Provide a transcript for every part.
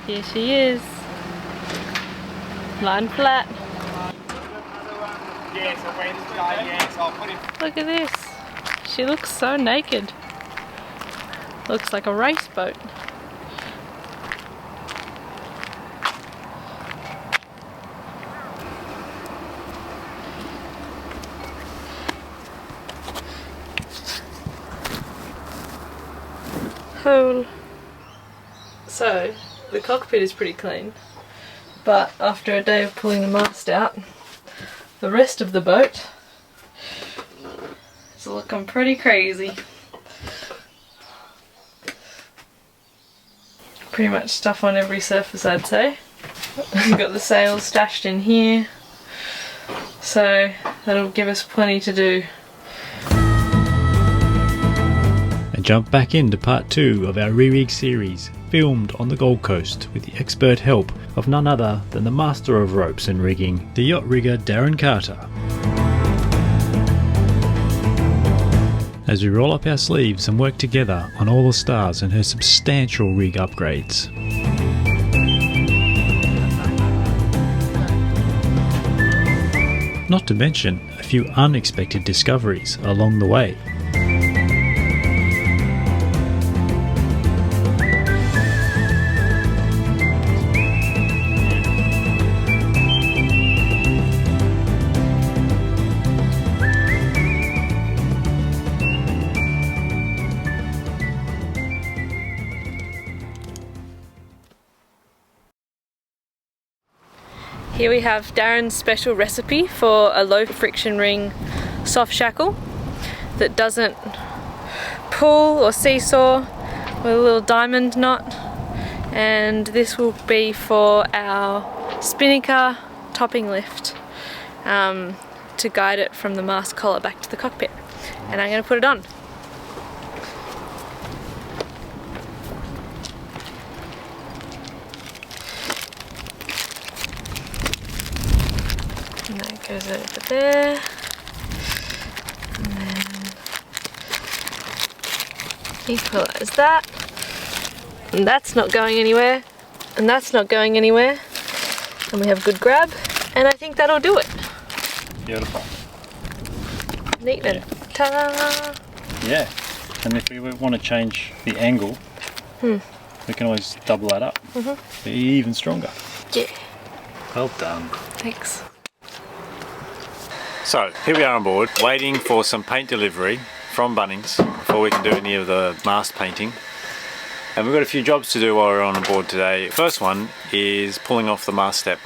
Here she is. Lying flat. Look at this. She looks so naked. Looks like a race boat. So, the cockpit is pretty clean, but after a day of pulling the mast out, the rest of the boat is looking pretty crazy. Pretty much stuff on every surface, I'd say. We've got the sails stashed in here, so that'll give us plenty to do. Jump back into part 2 of our re-rig series, filmed on the Gold Coast with the expert help of none other than the master of ropes and rigging, the yacht rigger Darrin Carter. As we roll up our sleeves and work together on all the stars and her substantial rig upgrades. Not to mention a few unexpected discoveries along the way. Here we have Darrin's special recipe for a low friction ring soft shackle that doesn't pull or seesaw with a little diamond knot, and this will be for our spinnaker topping lift to guide it from the mast collar back to the cockpit. And I'm going to put it on. And that goes over there, and then equalise that, and that's not going anywhere, and that's not going anywhere, and we have good grab, and I think that'll do it. Beautiful. Neat then. Ta-da! Yeah, and if we want to change the angle, we can always double that up. Be even stronger. Yeah. Well done. Thanks. So, here we are on board, waiting for some paint delivery from Bunnings before we can do any of the mast painting. And we've got a few jobs to do while we're on board today. First one is pulling off the mast step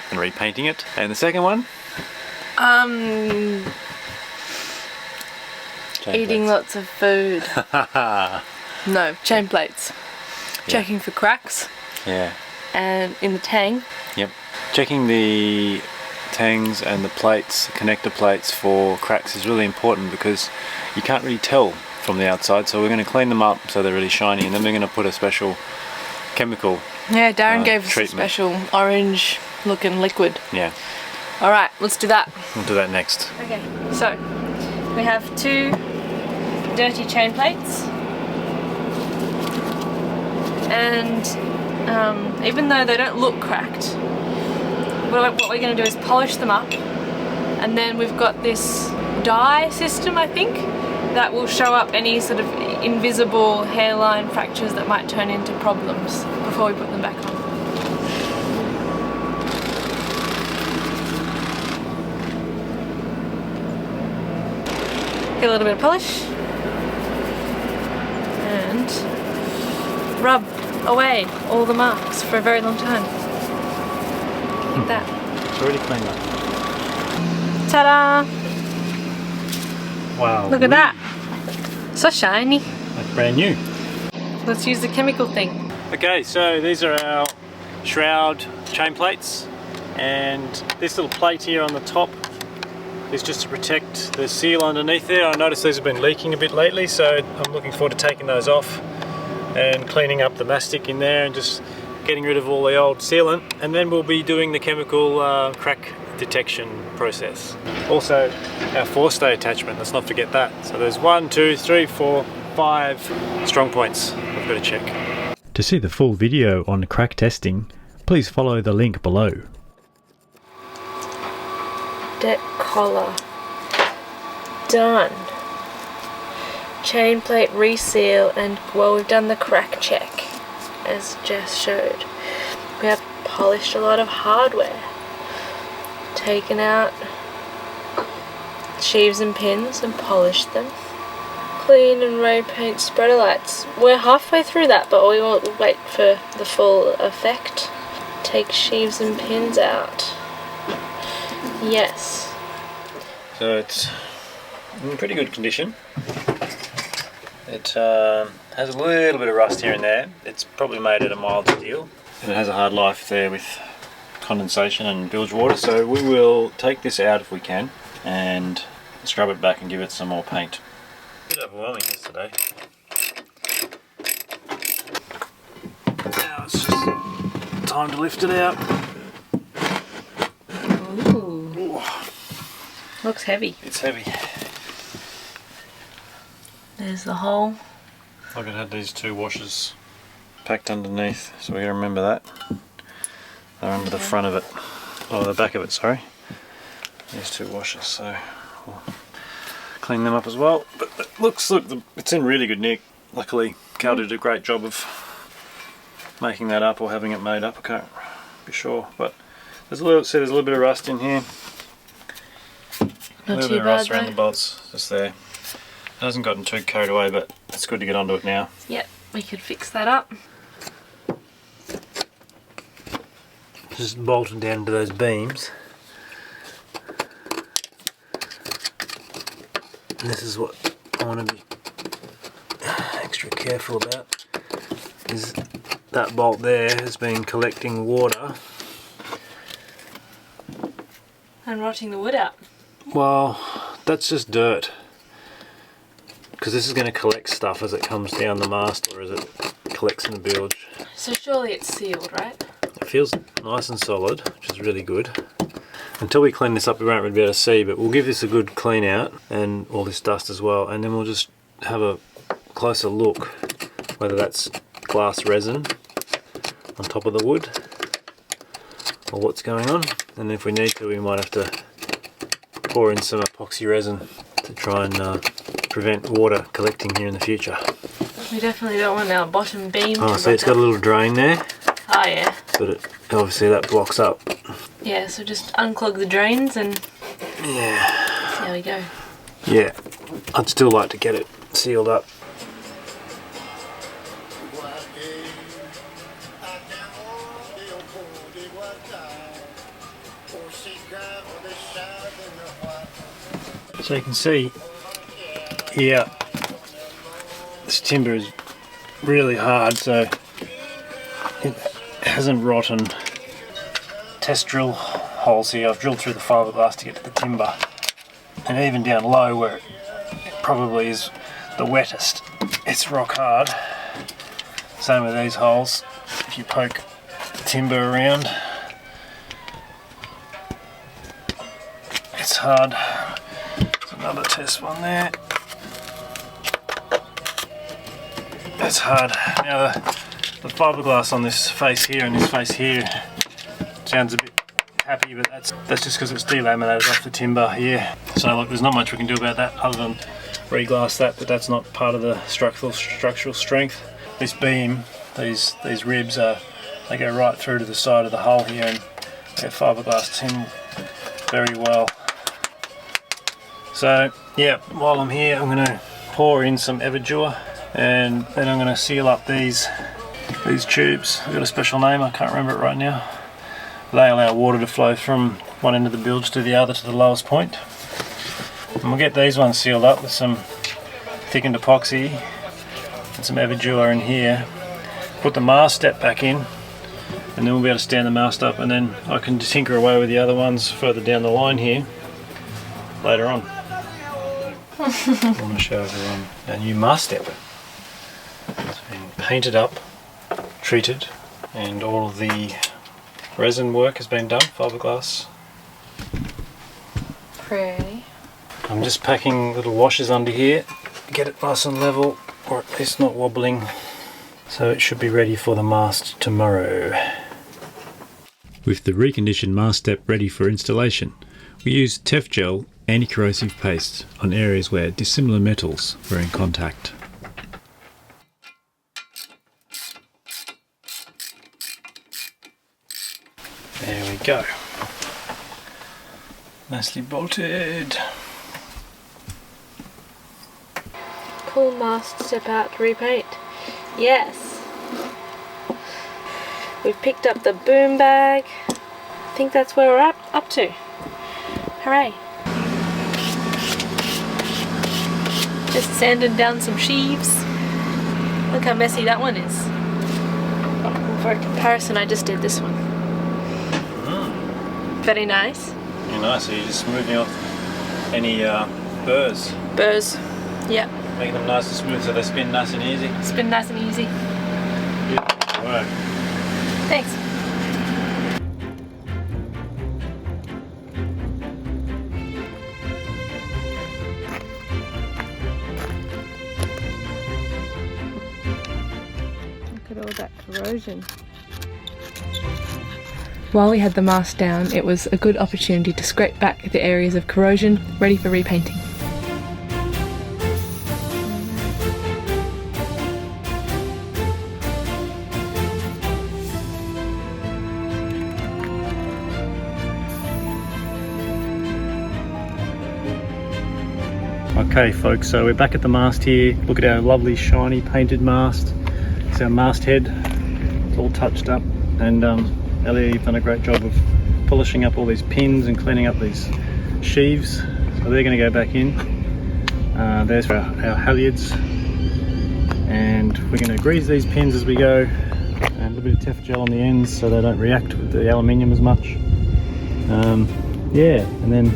and repainting it. And the second one? Eating lots of food. No, chain plates. Yeah. Checking for cracks. Yeah. And in the tang. Yep. Checking the tangs and the plates, connector plates for cracks is really important because you can't really tell from the outside, so we're going to clean them up so they're really shiny, and then we're going to put a special chemical Darrin gave us treatment. a special orange looking liquid. Yeah. Alright, let's do that. We'll do that next. Okay, so we have 2 dirty chain plates, and even though they don't look cracked, what we're going to do is polish them up, and then we've got this dye system, I think, that will show up any sort of invisible hairline fractures that might turn into problems before we put them back on. Get a little bit of polish and rub away all the marks for a very long time. Like that. It's already cleaned up. Ta-da! Wow. Look at that. So shiny. Like brand new. Let's use the chemical thing. Okay, so these are our shroud chain plates, and this little plate here on the top is just to protect the seal underneath there. I noticed these have been leaking a bit lately, so I'm looking forward to taking those off and cleaning up the mastic in there and just getting rid of all the old sealant, and then we'll be doing the chemical crack detection process. Also our forestay attachment, let's not forget that. So there's 1, 2, 3, 4, 5 strong points we've got to check. To see the full video on crack testing, please follow the link below. Deck collar done. Chain plate reseal, and well, we've done the crack check as Jess showed. We have polished a lot of hardware, taken out sheaves and pins and polished them. Clean and ray paint spreader lights. We're halfway through that, but we will wait for the full effect. Take sheaves and pins out. Yes. So it's in pretty good condition. It has a little bit of rust here and there. It's probably made out of mild steel. And it has a hard life there with condensation and bilge water, so we will take this out if we can and scrub it back and give it some more paint. A bit overwhelming yesterday. Now it's just time to lift it out. Ooh. Looks heavy. It's heavy. There's the hole. Like it had these two washers packed underneath, so we gotta remember that. They're under the front of it, or the back of it, sorry. These two washers, so we'll clean them up as well. But look, it's in really good nick. Luckily, Cal did a great job of making that up or having it made up. I can't be sure, but there's a little bit of rust in here. Not a little too bit of bad rust around though. the bolts, just there. It hasn't gotten too carried away, but it's good to get onto it now. Yep, we could fix that up. Just bolting down to those beams. And this is what I want to be extra careful about, is that bolt there has been collecting water And rotting the wood out. Well, that's just dirt, because this is going to collect stuff as it comes down the mast or as it collects in the bilge. So surely it's sealed, right? It feels nice and solid, which is really good. Until we clean this up, we won't really be able to see, but we'll give this a good clean out and all this dust as well, and then we'll just have a closer look whether that's glass resin on top of the wood or what's going on. And if we need to, we might have to pour in some epoxy resin to try and prevent water collecting here in the future. We definitely don't want our bottom beam Oh, to so it's got a little drain there, Oh yeah. but obviously that blocks up. Yeah, so just unclog the drains and Yeah. see how we go. Yeah, I'd still like to get it sealed up. So you can see here, this timber is really hard, so it hasn't rotten. Test drill holes here. I've drilled through the fiberglass to get to the timber, and even down low where it probably is the wettest, it's rock hard. Same with these holes. If you poke the timber around, it's hard. There's another test one there. It's hard. Now the fiberglass on this face here and this face here sounds a bit happy, but that's just because it's delaminated off the timber here. So look, there's not much we can do about that other than reglass that, but that's not part of the structural strength. This beam, these ribs they go right through to the side of the hull here, and they're fiberglass tin very well. So yeah, while I'm here, I'm going to pour in some Everdur, and then I'm going to seal up these tubes. I've got a special name, I can't remember it right now. They allow water to flow from one end of the bilge to the other, to the lowest point. And we'll get these ones sealed up with some thickened epoxy and some Everdur in here. Put the mast step back in, and then we'll be able to stand the mast up, and then I can tinker away with the other ones further down the line here later on. I want to show everyone a new mast step. It's been painted up, treated, and all of the resin work has been done, fiberglass. Pretty. I'm just packing little washers under here, get it nice and level, or at least not wobbling So it should be ready for the mast tomorrow. With the reconditioned mast step ready for installation, we used Tef Gel anti-corrosive paste on areas where dissimilar metals were in contact. There we go. Nicely bolted. Pull mast step out repaint. Yes. We've picked up the boom bag. I think that's where we're up to. Hooray. Just sanding down some sheaves. Look how messy that one is. For comparison, I just did this one. Very nice. Very nice, so you're just smoothing off any burrs. Burrs, yeah. Making them nice and smooth so they spin nice and easy. Spin nice and easy. Good work. Thanks. Look at all that corrosion. While we had the mast down, it was a good opportunity to scrape back the areas of corrosion ready for repainting. Okay folks, so we're back at the mast here. Look at our lovely shiny painted mast. It's our mast head. It's all touched up, and Ellie, you've done a great job of polishing up all these pins and cleaning up these sheaves. So they're going to go back in. There's our halyards, and we're going to grease these pins as we go, and a little bit of Tef Gel on the ends so they don't react with the aluminium as much. Yeah, and then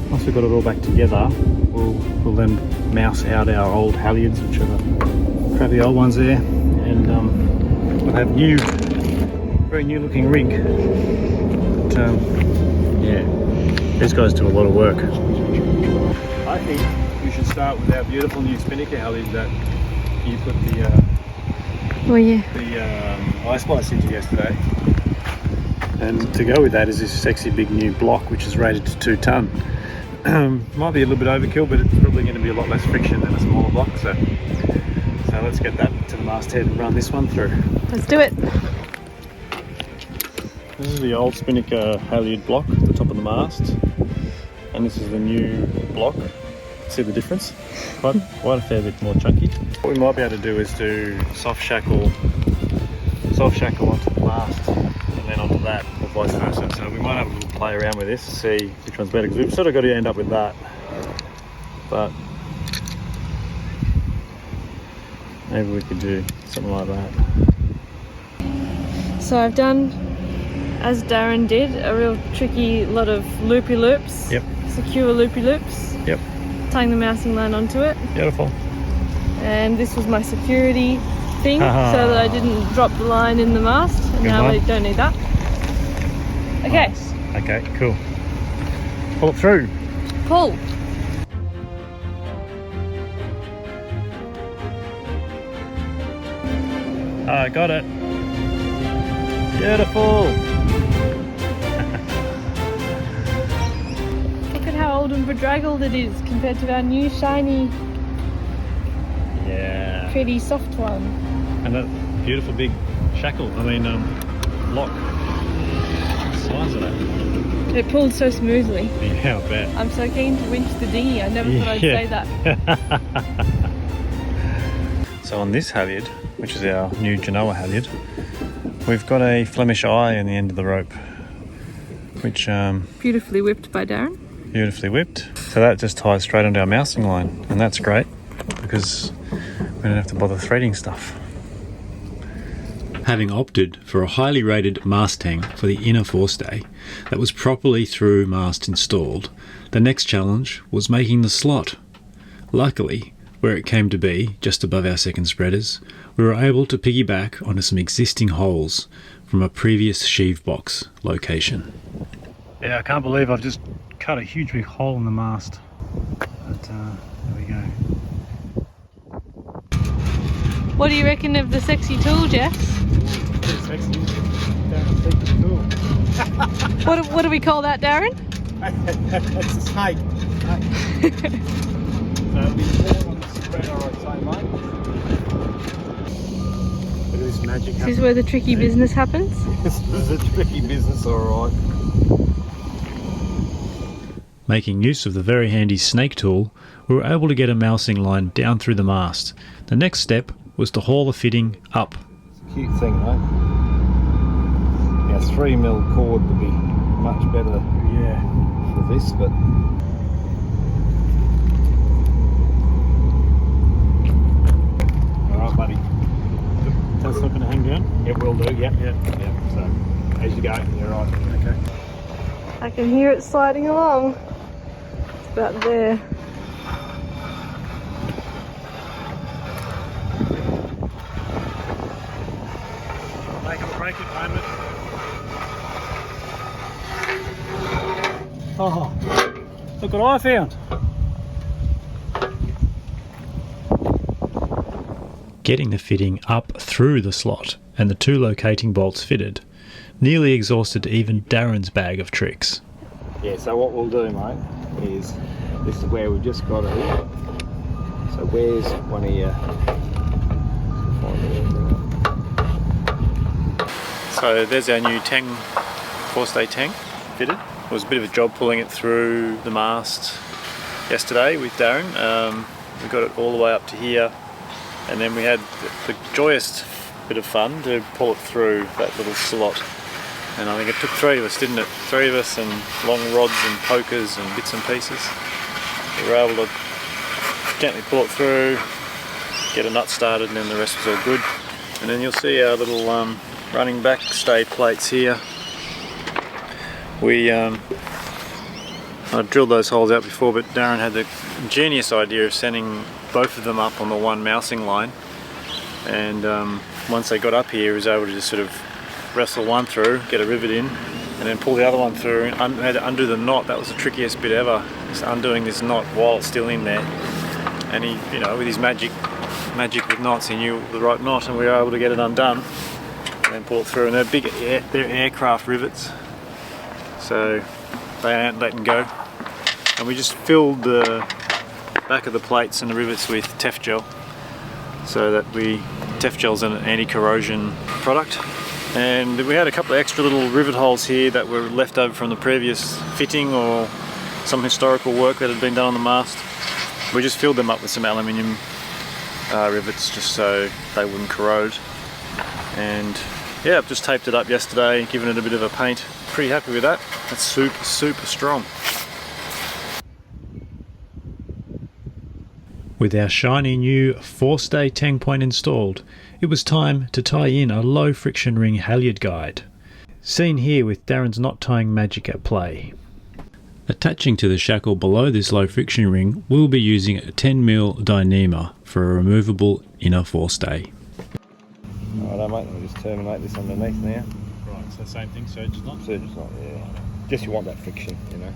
once we've got it all back together, we'll then mouse out our old halyards, which are the crappy old ones there, and we'll have very new looking rig. But, yeah, these guys do a lot of work. I think we should start with our beautiful new spinnaker halyard that you put the ice splice into yesterday. And to go with that is this sexy big new block, which is rated to 2 tonne. Might be a little bit overkill, but it's probably going to be a lot less friction than a smaller block. So let's get that to the masthead and run this one through. Let's do it. This is the old spinnaker halyard block at the top of the mast, and this is the new block. See the difference? Quite a fair bit more chunky. What we might be able to do is do soft shackle onto the mast and then onto that, or vice versa. So we might have a little play around with this, see which one's better, because we've sort of got to end up with that. But maybe we could do something like that. So I've done, as Darren did, a real tricky lot of loopy loops. Yep. Secure loopy loops. Yep. Tying the mousing line onto it. Beautiful. And this was my security thing, so that I didn't drop the line in the mast. And Good now one. we don't need that. Okay. Nice. Okay, cool. Pull it through. Pull. Ah, got it. Beautiful. Look at how old and bedraggled it is compared to our new shiny, Yeah. pretty soft one. And that beautiful big shackle, lock. The size of that. It pulled so smoothly. Yeah, I bet. I'm so keen to winch the dinghy. I never thought I'd say that. So on this halyard, which is our new Genoa halyard, we've got a Flemish eye on the end of the rope, which Beautifully whipped by Darren. beautifully whipped. So that just ties straight onto our mousing line, and that's great because we don't have to bother threading stuff. Having opted for a highly rated mast tang for the inner forestay that was properly through mast installed, the next challenge was making the slot. Luckily, where it came to be, just above our second spreaders, we were able to piggyback onto some existing holes from a previous sheave box location. Yeah, I can't believe I've just cut a huge big hole in the mast. But there we go. What do you reckon of the sexy tool, Jeff? Pretty sexy. Darrin's secret tool. What do we call that, Darrin? It's a snake. So we pour on the spreader, I'd say, mate. Look at this magic. This is where the tricky business happens. This is a tricky business, alright. Making use of the very handy snake tool, we were able to get a mousing line down through the mast. The next step was to haul the fitting up. It's a cute thing, mate. Yeah, 3mm cord would be much better for this, but alright, buddy. That's not going to hang down? It will do, yeah. So, as you go, you're right. Okay. I can hear it sliding along. It's about there. Make it break it, moment. Oh, look what I found. Getting the fitting up through the slot and the 2 locating bolts fitted nearly exhausted even Darrin's bag of tricks. Yeah, so what we'll do, mate, is this is where we've just got it here. So where's one of your... So there's our new tang, 4-stay tang fitted. It was a bit of a job pulling it through the mast yesterday with Darrin. We got it all the way up to here, and then we had the joyous bit of fun to pull it through that little slot. And I think it took 3 of us, didn't it? 3 of us and long rods and pokers and bits and pieces. We were able to gently pull it through, get a nut started, and then the rest was all good. And then you'll see our little running back stay plates here. I drilled those holes out before, but Darrin had the ingenious idea of sending both of them up on the one mousing line. And once they got up here, he was able to just sort of wrestle one through, get a rivet in, and then pull the other one through and had to undo the knot. That was the trickiest bit ever, just undoing this knot while it's still in there. And he, you know, with his magic with knots, he knew the right knot, and we were able to get it undone and then pull it through. And they're big, they're aircraft rivets, so they aren't letting go. And we just filled the back of the plates and the rivets with Tef gel, so that Tef gel's an anti-corrosion product. And we had a couple of extra little rivet holes here that were left over from the previous fitting or some historical work that had been done on the mast. We just filled them up with some aluminium rivets just so they wouldn't corrode. And yeah, I've just taped it up yesterday, given it a bit of a paint. Pretty happy with that. That's super, super strong. With our shiny new 4-stay tang point installed, it was time to tie in a low friction ring halyard guide. Seen here with Darrin's knot tying magic at play. Attaching to the shackle below this low friction ring, we'll be using a 10mm Dyneema for a removable inner 4-stay. Alright mate, we'll just terminate this underneath now. Right, so same thing, surge's knot? Surge's knot, yeah. Just you want that friction, you know.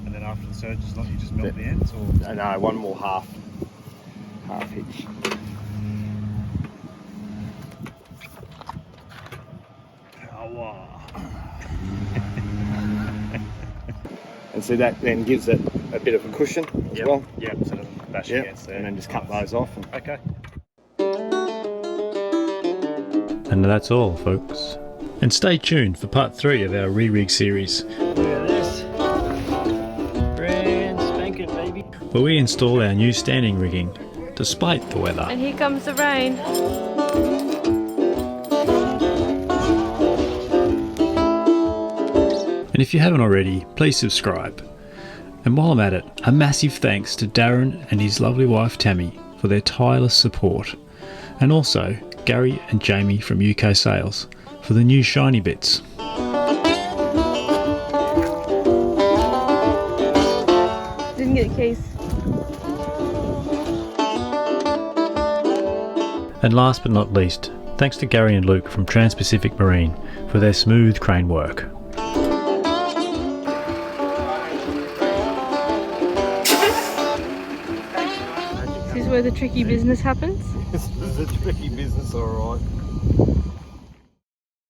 And then after the surge's knot you just melt the ends? Or? No, one more half hitch. And see, that then gives it a bit of a cushion as well. Yeah, sort of bash against there. And then just cut those off. Okay. And that's all, folks. And stay tuned for part 3 of our re-rig series. Look at this. Brand spanking, baby. Where we install our new standing rigging, despite the weather. And here comes the rain. And if you haven't already, please subscribe. And while I'm at it, a massive thanks to Darrin and his lovely wife Tammy for their tireless support. And also Gary and Jamie from UK Sales for the new shiny bits. Didn't get keys. And last but not least, thanks to Gary and Luke from Trans-Pacific Marine for their smooth crane work. where the tricky business happens. This is a tricky business, alright.